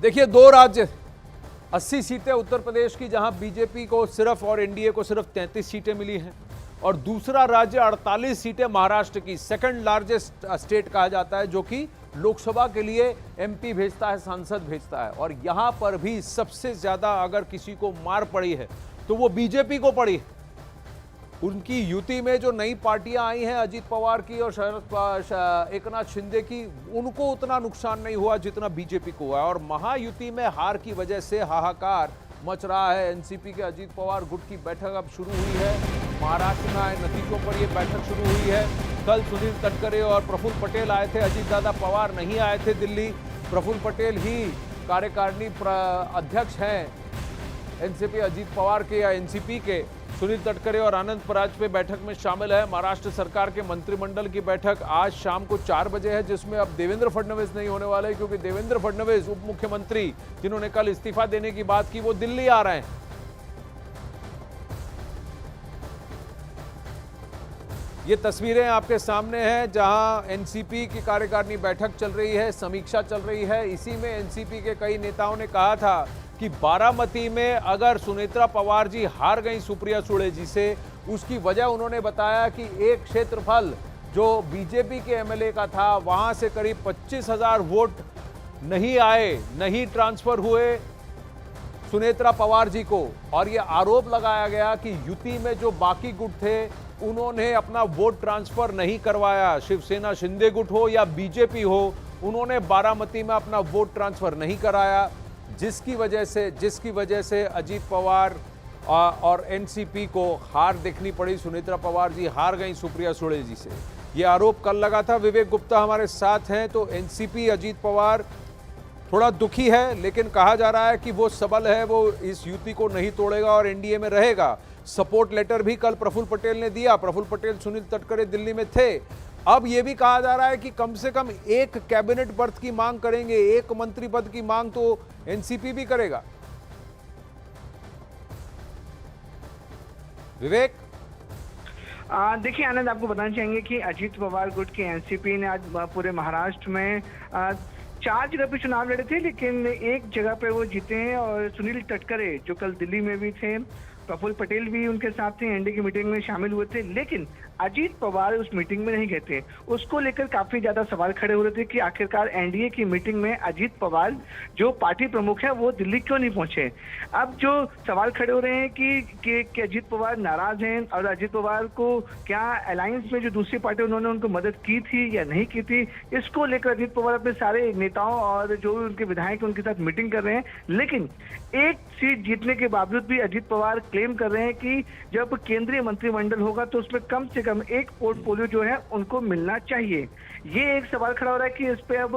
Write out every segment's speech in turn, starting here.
देखिए, दो राज्य 80 सीटें उत्तर प्रदेश की, जहां बीजेपी को सिर्फ और एनडीए को सिर्फ 33 सीटें मिली हैं, और दूसरा राज्य 48 सीटें महाराष्ट्र की, सेकंड लार्जेस्ट स्टेट कहा जाता है, जो कि लोकसभा के लिए एमपी भेजता है, सांसद भेजता है। और यहां पर भी सबसे ज्यादा अगर किसी को मार पड़ी है तो वो बीजेपी को पड़ी है। उनकी युति में जो नई पार्टियां आई हैं, अजीत पवार की और एकनाथ शिंदे की, उनको उतना नुकसान नहीं हुआ जितना बीजेपी को हुआ। और महायुति में हार की वजह से हाहाकार मच रहा है। एनसीपी के अजीत पवार गुट की बैठक अब शुरू हुई है। महाराष्ट्र में आए नतीजों पर यह बैठक शुरू हुई है। कल सुनील तटकरे और प्रफुल्ल पटेल आए थे, अजीत दादा पवार नहीं आए थे दिल्ली। प्रफुल्ल पटेल ही कार्यकारिणी अध्यक्ष हैं एनसीपी अजीत पवार के या एनसीपी के। सुनील तटकरे और आनंद परांजपे बैठक में शामिल है। महाराष्ट्र सरकार के मंत्रिमंडल की बैठक आज शाम को 4 बजे है, जिसमें अब देवेंद्र फडणवीस नहीं होने वाले, क्योंकि देवेंद्र फडणवीस उप मुख्यमंत्री जिन्होंने कल इस्तीफा देने की बात की, वो दिल्ली आ रहे हैं। ये तस्वीरें आपके सामने हैं, जहां एनसीपी की कार्यकारिणी बैठक चल रही है, समीक्षा चल रही है। इसी में एनसीपी के कई नेताओं ने कहा था कि बारामती में अगर सुनेत्रा पवार जी हार गई सुप्रिया सुळे जी से, उसकी वजह उन्होंने बताया कि एक क्षेत्रफल जो बीजेपी के एमएलए का था, वहां से करीब 25,000 वोट नहीं आए, नहीं ट्रांसफर हुए सुनेत्रा पवार जी को। और यह आरोप लगाया गया कि युति में जो बाकी गुट थे, उन्होंने अपना वोट ट्रांसफर नहीं करवाया। शिवसेना शिंदे गुट हो या बीजेपी हो, उन्होंने बारामती में अपना वोट ट्रांसफर नहीं कराया, जिसकी वजह से अजीत पवार और एनसीपी को हार देखनी पड़ी। सुनेत्रा पवार जी हार गई सुप्रिया सुळे जी से, यह आरोप कल लगा था। विवेक गुप्ता हमारे साथ हैं। तो एनसीपी अजीत पवार थोड़ा दुखी है, लेकिन कहा जा रहा है कि वो सबल है, वो इस युति को नहीं तोड़ेगा और एनडीए में रहेगा। सपोर्ट लेटर भी कल प्रफुल्ल पटेल ने दिया। प्रफुल्ल पटेल, सुनील तटकरे दिल्ली में थे। अब यह भी कहा जा रहा है कि कम से कम एक कैबिनेट बर्थ की मांग करेंगे, एक मंत्री पद की मांग तो एनसीपी भी करेगा। विवेक, देखिए आनंद, आपको बताना चाहेंगे कि अजीत पवार गुट की एनसीपी ने आज पूरे महाराष्ट्र में 4 जगह पे चुनाव लड़े थे, लेकिन एक जगह पे वो जीते हैं। और सुनील तटकरे जो कल दिल्ली में भी थे, प्रफुल्ल पटेल भी उनके साथ थे, एनडीए की मीटिंग में शामिल हुए थे, लेकिन अजीत पवार उस मीटिंग में नहीं गए थे। उसको लेकर काफी ज्यादा सवाल खड़े हो रहे थे कि आखिरकार एनडीए की मीटिंग में अजीत पवार जो पार्टी प्रमुख है, वो दिल्ली क्यों नहीं पहुंचे। अब जो सवाल खड़े हो रहे हैं कि अजीत पवार नाराज हैं, और अजीत पवार को क्या अलायंस में जो दूसरी पार्टी उन्होंने उनको मदद की थी या नहीं की थी, इसको लेकर अजीत पवार अपने सारे नेताओं और जो उनके विधायक उनके साथ मीटिंग कर रहे हैं। लेकिन एक सीट जीतने के बावजूद भी अजीत पवार क्लेम कर रहे हैं कि जब केंद्रीय मंत्रिमंडल होगा तो उसमें कम से कम एक पोर्टफोलियो जो है उनको मिलना चाहिए। ये एक सवाल खड़ा हो रहा है कि इस पे अब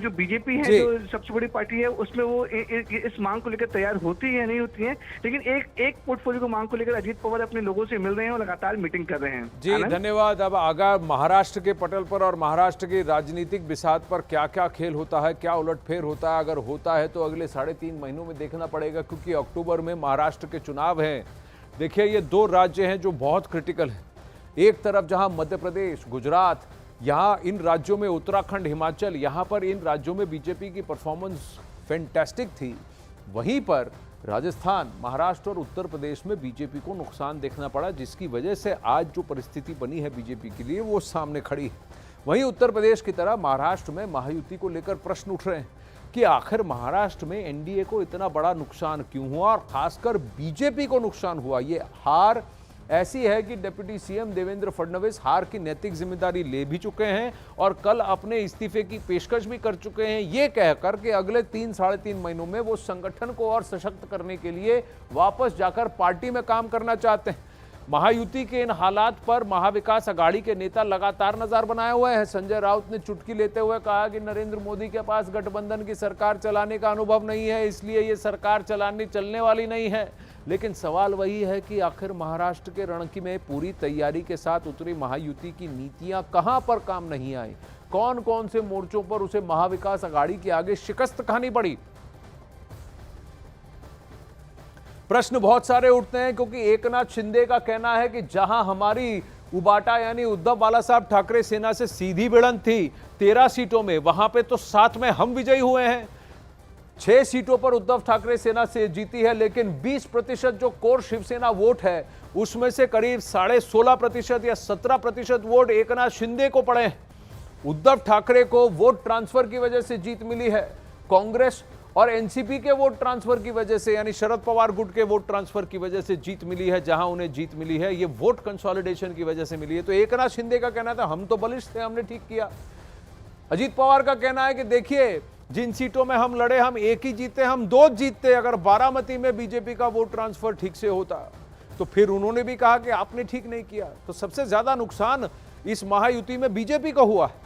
जो बीजेपी है, जो सबसे बड़ी पार्टी है, उसमें वो इस मांग को लेकर तैयार होती है या नहीं होती है। लेकिन एक पोर्टफोलियो को मांग को लेकर अजीत पवार अपने लोगों से मिल रहे हैं और लगातार मीटिंग कर रहे हैं। जी धन्यवाद। अब आगा महाराष्ट्र के पटल पर और महाराष्ट्र की राजनीतिक बिसात पर क्या क्या खेल होता है, क्या उलटफेर होता है, अगर होता है तो अगले 3.5 महीनों में देखना पड़ेगा, क्योंकि अक्टूबर में महाराष्ट्र के चुनाव हैं। देखिए, ये 2 राज्य हैं जो बहुत क्रिटिकल हैं। एक तरफ जहां मध्य प्रदेश, गुजरात, यहाँ इन राज्यों में उत्तराखंड, हिमाचल, यहाँ पर इन राज्यों में बीजेपी की परफॉर्मेंस फैंटास्टिक थी। वहीं पर राजस्थान, महाराष्ट्र और उत्तर प्रदेश में बीजेपी को नुकसान देखना पड़ा, जिसकी वजह से आज जो परिस्थिति बनी है बीजेपी के लिए, वो सामने खड़ी है। वहीं उत्तर प्रदेश की तरह महाराष्ट्र में महायुति को लेकर प्रश्न उठ रहे हैं कि आखिर महाराष्ट्र में एनडीए को इतना बड़ा नुकसान क्यों हुआ, और खासकर बीजेपी को नुकसान हुआ। ये हार ऐसी है कि डिप्टी सीएम देवेंद्र फडणवीस हार की नैतिक जिम्मेदारी ले भी चुके हैं और कल अपने इस्तीफे की पेशकश भी कर चुके हैं, ये कहकर कि अगले 3-3.5 महीनों में वो संगठन को और सशक्त करने के लिए वापस जाकर पार्टी में काम करना चाहते हैं। महायुति के इन हालात पर महाविकास अघाड़ी के नेता लगातार नजर बनाए हुए हैं। संजय राउत ने चुटकी लेते हुए कहा कि नरेंद्र मोदी के पास गठबंधन की सरकार चलाने का अनुभव नहीं है, इसलिए ये सरकार चलने वाली नहीं है। लेकिन सवाल वही है कि आखिर महाराष्ट्र के रणकी में पूरी तैयारी के साथ उतरी महायुति की नीतियां कहां पर काम नहीं आई, कौन कौन से मोर्चों पर उसे महाविकास अघाड़ी के आगे शिकस्त खानी पड़ी। प्रश्न बहुत सारे उठते हैं, क्योंकि एकनाथ शिंदे का कहना है कि जहां हमारी उबाटा यानी उद्धव बाला साहब ठाकरे सेना से सीधी भिड़ंत थी 13 सीटों में, वहां पे तो 7 में हम विजयी हुए हैं। 6 सीटों पर उद्धव ठाकरे सेना से जीती है, लेकिन 20% जो कोर शिवसेना वोट है उसमें से करीब 16.5% या 17% वोट एकनाथ शिंदे को पड़े हैं। उद्धव ठाकरे को वोट ट्रांसफर की वजह से जीत मिली है। कांग्रेस और एनसीपी के वोट ट्रांसफर की वजह से, यानी शरद पवार गुट के वोट ट्रांसफर की वजह से जीत मिली है। जहां उन्हें जीत मिली है ये वोट कंसोलिडेशन की वजह से मिली है। तो एकनाथ शिंदे का कहना था हम तो बलिष्ठ थे, हमने ठीक किया। अजीत पवार का कहना है कि देखिए जिन सीटों में हम लड़े हम एक ही जीते, हम 2 जीतते। अगर बारामती में बीजेपी का वोट ट्रांसफर ठीक से होता तो फिर उन्होंने भी कहा कि आपने ठीक नहीं किया। तो सबसे ज्यादा नुकसान इस महायुति में बीजेपी का हुआ है।